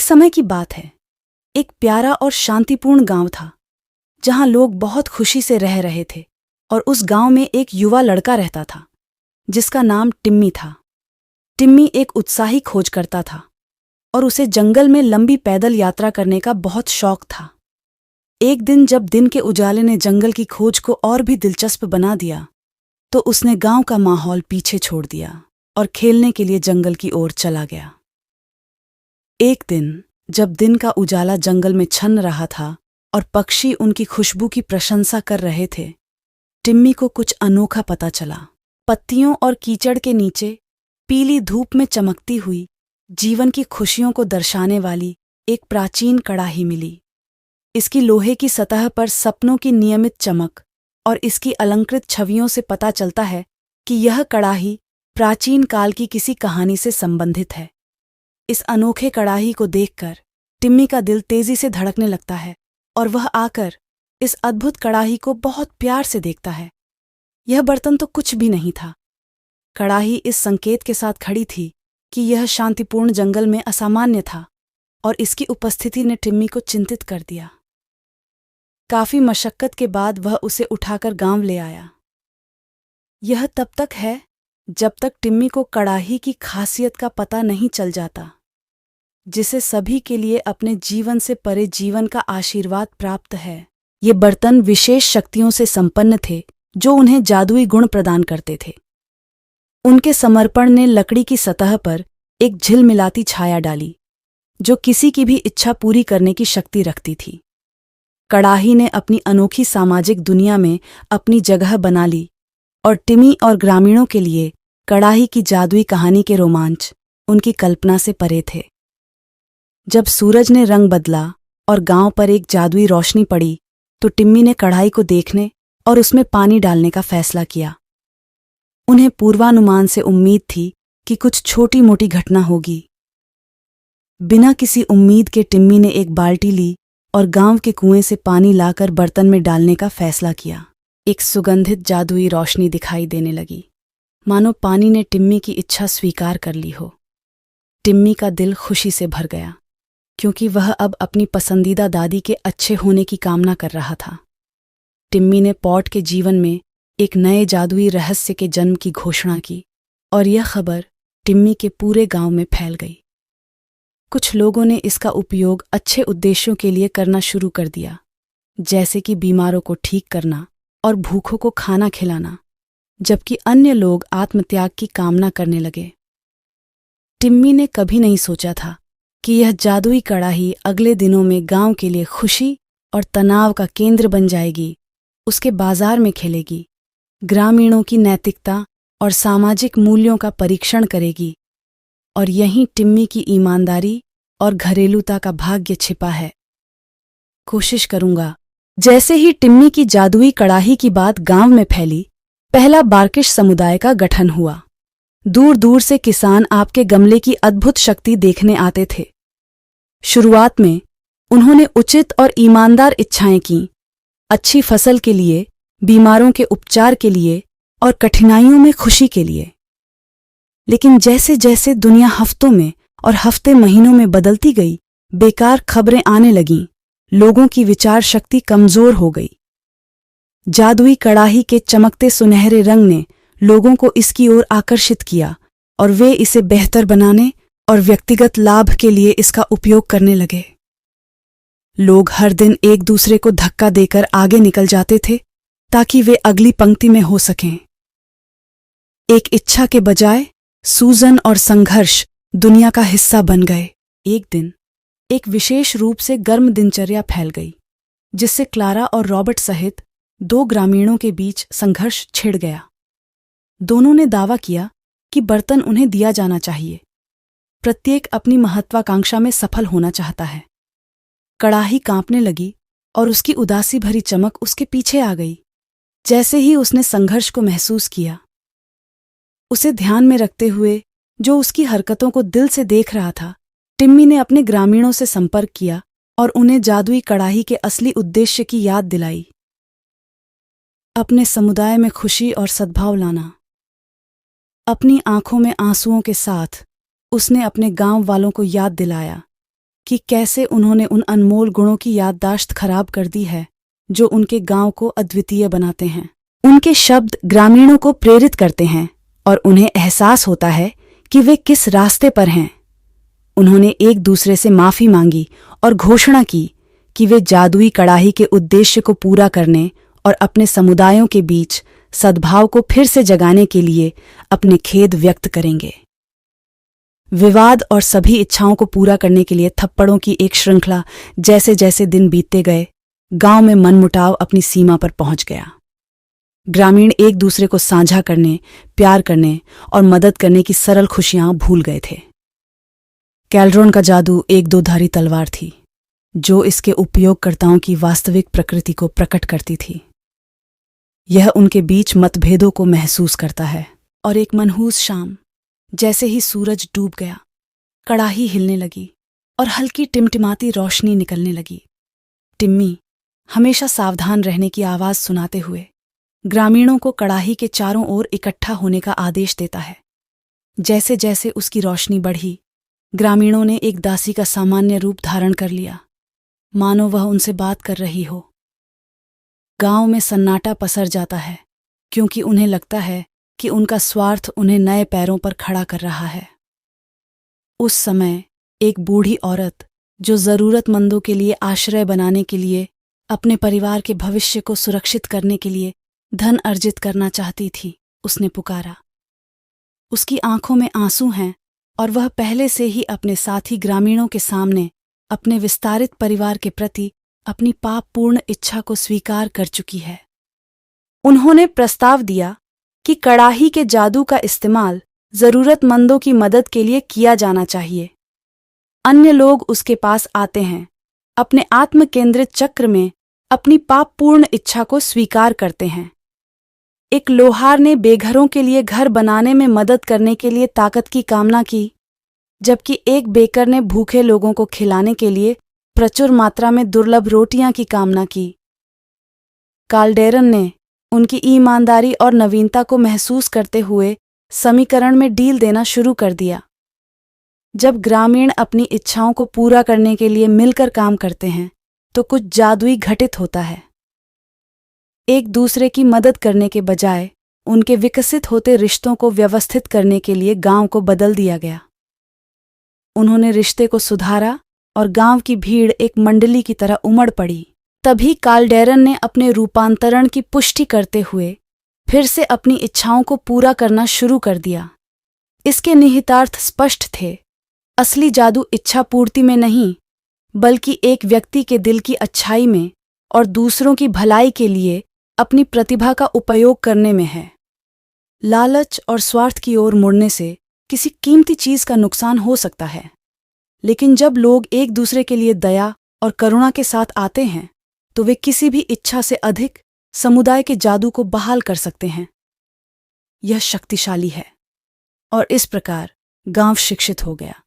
समय की बात है। एक प्यारा और शांतिपूर्ण गांव था जहां लोग बहुत खुशी से रह रहे थे और उस गांव में एक युवा लड़का रहता था जिसका नाम टिम्मी था। टिम्मी एक उत्साही खोजकर्ता था और उसे जंगल में लंबी पैदल यात्रा करने का बहुत शौक था। एक दिन जब दिन के उजाले ने जंगल की खोज को और भी दिलचस्प बना दिया तो उसने गांव का माहौल पीछे छोड़ दिया और खेलने के लिए जंगल की ओर चला गया। एक दिन जब दिन का उजाला जंगल में छन रहा था और पक्षी उनकी खुशबू की प्रशंसा कर रहे थे, टिम्मी को कुछ अनोखा पता चला। पत्तियों और कीचड़ के नीचे पीली धूप में चमकती हुई जीवन की खुशियों को दर्शाने वाली एक प्राचीन कड़ाही मिली। इसकी लोहे की सतह पर सपनों की नियमित चमक और इसकी अलंकृत छवियों से पता चलता है कि यह कड़ाही प्राचीन काल की किसी कहानी से संबंधित है। इस अनोखे कड़ाही को देखकर टिम्मी का दिल तेजी से धड़कने लगता है और वह आकर इस अद्भुत कड़ाही को बहुत प्यार से देखता है। यह बर्तन तो कुछ भी नहीं था। कड़ाही इस संकेत के साथ खड़ी थी कि यह शांतिपूर्ण जंगल में असामान्य था और इसकी उपस्थिति ने टिम्मी को चिंतित कर दिया। काफी मशक्कत के बाद वह उसे उठाकर गांव ले आया। यह तब तक है जब तक टिम्मी को कड़ाही की खासियत का पता नहीं चल जाता, जिसे सभी के लिए अपने जीवन से परे जीवन का आशीर्वाद प्राप्त है। ये बर्तन विशेष शक्तियों से संपन्न थे जो उन्हें जादुई गुण प्रदान करते थे। उनके समर्पण ने लकड़ी की सतह पर एक झिलमिलाती छाया डाली जो किसी की भी इच्छा पूरी करने की शक्ति रखती थी। कड़ाही ने अपनी अनोखी सामाजिक दुनिया में अपनी जगह बना ली और टिम्मी और ग्रामीणों के लिए कड़ाही की जादुई कहानी के रोमांच उनकी कल्पना से परे थे। जब सूरज ने रंग बदला और गांव पर एक जादुई रोशनी पड़ी तो टिम्मी ने कढ़ाई को देखने और उसमें पानी डालने का फैसला किया। उन्हें पूर्वानुमान से उम्मीद थी कि कुछ छोटी मोटी घटना होगी। बिना किसी उम्मीद के टिम्मी ने एक बाल्टी ली और गांव के कुएं से पानी लाकर बर्तन में डालने का फैसला किया। एक सुगंधित जादुई रोशनी दिखाई देने लगी, मानो पानी ने टिम्मी की इच्छा स्वीकार कर ली हो। टिम्मी का दिल खुशी से भर गया क्योंकि वह अब अपनी पसंदीदा दादी के अच्छे होने की कामना कर रहा था। टिम्मी ने पॉट के जीवन में एक नए जादुई रहस्य के जन्म की घोषणा की और यह खबर टिम्मी के पूरे गांव में फैल गई। कुछ लोगों ने इसका उपयोग अच्छे उद्देश्यों के लिए करना शुरू कर दिया, जैसे कि बीमारों को ठीक करना और भूखों को खाना खिलाना, जबकि अन्य लोग आत्मत्याग की कामना करने लगे। टिम्मी ने कभी नहीं सोचा था कि यह जादुई कड़ाही अगले दिनों में गांव के लिए खुशी और तनाव का केंद्र बन जाएगी, उसके बाजार में खेलेगी, ग्रामीणों की नैतिकता और सामाजिक मूल्यों का परीक्षण करेगी। और यहीं टिम्मी की ईमानदारी और घरेलूता का भाग्य छिपा है। कोशिश करूंगा। जैसे ही टिम्मी की जादुई कड़ाही की बात गांव में फैली, पहला बार्किश समुदाय का गठन हुआ। दूर दूर से किसान आपके गमले की अद्भुत शक्ति देखने आते थे। शुरुआत में उन्होंने उचित और ईमानदार इच्छाएं कीं, अच्छी फसल के लिए, बीमारों के उपचार के लिए और कठिनाइयों में खुशी के लिए। लेकिन जैसे जैसे दुनिया हफ्तों में और हफ्ते महीनों में बदलती गई, बेकार खबरें आने लगीं, लोगों की विचार शक्ति कमजोर हो गई। जादुई कड़ाही के चमकते सुनहरे रंग ने लोगों को इसकी ओर आकर्षित किया और वे इसे बेहतर बनाने और व्यक्तिगत लाभ के लिए इसका उपयोग करने लगे। लोग हर दिन एक दूसरे को धक्का देकर आगे निकल जाते थे ताकि वे अगली पंक्ति में हो सकें। एक इच्छा के बजाय सूजन और संघर्ष दुनिया का हिस्सा बन गए। एक दिन एक विशेष रूप से गर्म दिनचर्या फैल गई, जिससे क्लारा और रॉबर्ट सहित 2 ग्रामीणों के बीच संघर्ष छिड़ गया। दोनों ने दावा किया कि बर्तन उन्हें दिया जाना चाहिए। प्रत्येक अपनी महत्वाकांक्षा में सफल होना चाहता है। कड़ाही कांपने लगी और उसकी उदासी भरी चमक उसके पीछे आ गई। जैसे ही उसने संघर्ष को महसूस किया, उसे ध्यान में रखते हुए जो उसकी हरकतों को दिल से देख रहा था, टिम्मी ने अपने ग्रामीणों से संपर्क किया और उन्हें जादुई कड़ाही के असली उद्देश्य की याद दिलाई। अपने समुदाय में खुशी और सद्भाव लाना। अपनी आंखों में आंसुओं के साथ उसने अपने गांव वालों को याद दिलाया कि कैसे उन्होंने उन अनमोल गुणों की याददाश्त खराब कर दी है जो उनके गांव को अद्वितीय बनाते हैं। उनके शब्द ग्रामीणों को प्रेरित करते हैं और उन्हें एहसास होता है कि वे किस रास्ते पर हैं। उन्होंने एक दूसरे से माफी मांगी और घोषणा की कि वे जादुई कड़ाही के उद्देश्य को पूरा करने और अपने समुदायों के बीच सद्भाव को फिर से जगाने के लिए अपने खेद व्यक्त करेंगे। विवाद और सभी इच्छाओं को पूरा करने के लिए थप्पड़ों की एक श्रृंखला जैसे जैसे दिन बीतते गए, गांव में मनमुटाव अपनी सीमा पर पहुंच गया। ग्रामीण एक दूसरे को साझा करने, प्यार करने और मदद करने की सरल खुशियां भूल गए थे। कैल्ड्रोन का जादू एक दो-धारी तलवार थी, जो इसके उपयोगकर्ताओं की वास्तविक प्रकृति को प्रकट करती थी। यह उनके बीच मतभेदों को महसूस करता है। और एक मनहूस शाम, जैसे ही सूरज डूब गया, कड़ाही हिलने लगी और हल्की टिमटिमाती रोशनी निकलने लगी। टिम्मी हमेशा सावधान रहने की आवाज सुनाते हुए ग्रामीणों को कड़ाही के चारों ओर इकट्ठा होने का आदेश देता है। जैसे जैसे उसकी रोशनी बढ़ी, ग्रामीणों ने एक दासी का सामान्य रूप धारण कर लिया, मानो वह उनसे बात कर रही हो। गांव में सन्नाटा पसर जाता है, क्योंकि उन्हें लगता है कि उनका स्वार्थ उन्हें नए पैरों पर खड़ा कर रहा है। उस समय एक बूढ़ी औरत, जो जरूरतमंदों के लिए आश्रय बनाने के लिए, अपने परिवार के भविष्य को सुरक्षित करने के लिए धन अर्जित करना चाहती थी, उसने पुकारा। उसकी आंखों में आंसू हैं और वह पहले से ही अपने साथी ग्रामीणों के सामने अपने विस्तारित परिवार के प्रति अपनी पापपूर्ण इच्छा को स्वीकार कर चुकी है। उन्होंने प्रस्ताव दिया कि कड़ाही के जादू का इस्तेमाल जरूरतमंदों की मदद के लिए किया जाना चाहिए। अन्य लोग उसके पास आते हैं, अपने आत्मकेंद्रित चक्र में अपनी पापपूर्ण इच्छा को स्वीकार करते हैं। एक लोहार ने बेघरों के लिए घर बनाने में मदद करने के लिए ताकत की कामना की, जबकि एक बेकर ने भूखे लोगों को खिलाने के लिए प्रचुर मात्रा में दुर्लभ रोटियां की कामना की। काल्डेरन ने उनकी ईमानदारी और नवीनता को महसूस करते हुए समीकरण में डील देना शुरू कर दिया। जब ग्रामीण अपनी इच्छाओं को पूरा करने के लिए मिलकर काम करते हैं, तो कुछ जादुई घटित होता है। एक दूसरे की मदद करने के बजाय उनके विकसित होते रिश्तों को व्यवस्थित करने के लिए गांव को बदल दिया गया। उन्होंने रिश्ते को सुधारा और गांव की भीड़ एक मंडली की तरह उमड़ पड़ी। तभी काल्डेरन ने अपने रूपांतरण की पुष्टि करते हुए फिर से अपनी इच्छाओं को पूरा करना शुरू कर दिया। इसके निहितार्थ स्पष्ट थे। असली जादू इच्छा पूर्ति में नहीं, बल्कि एक व्यक्ति के दिल की अच्छाई में और दूसरों की भलाई के लिए अपनी प्रतिभा का उपयोग करने में है। लालच और स्वार्थ की ओर मुड़ने से किसी कीमती चीज का नुकसान हो सकता है, लेकिन जब लोग एक दूसरे के लिए दया और करुणा के साथ आते हैं, तो वे किसी भी इच्छा से अधिक समुदाय के जादू को बहाल कर सकते हैं। यह शक्तिशाली है। और इस प्रकार गांव शिक्षित हो गया।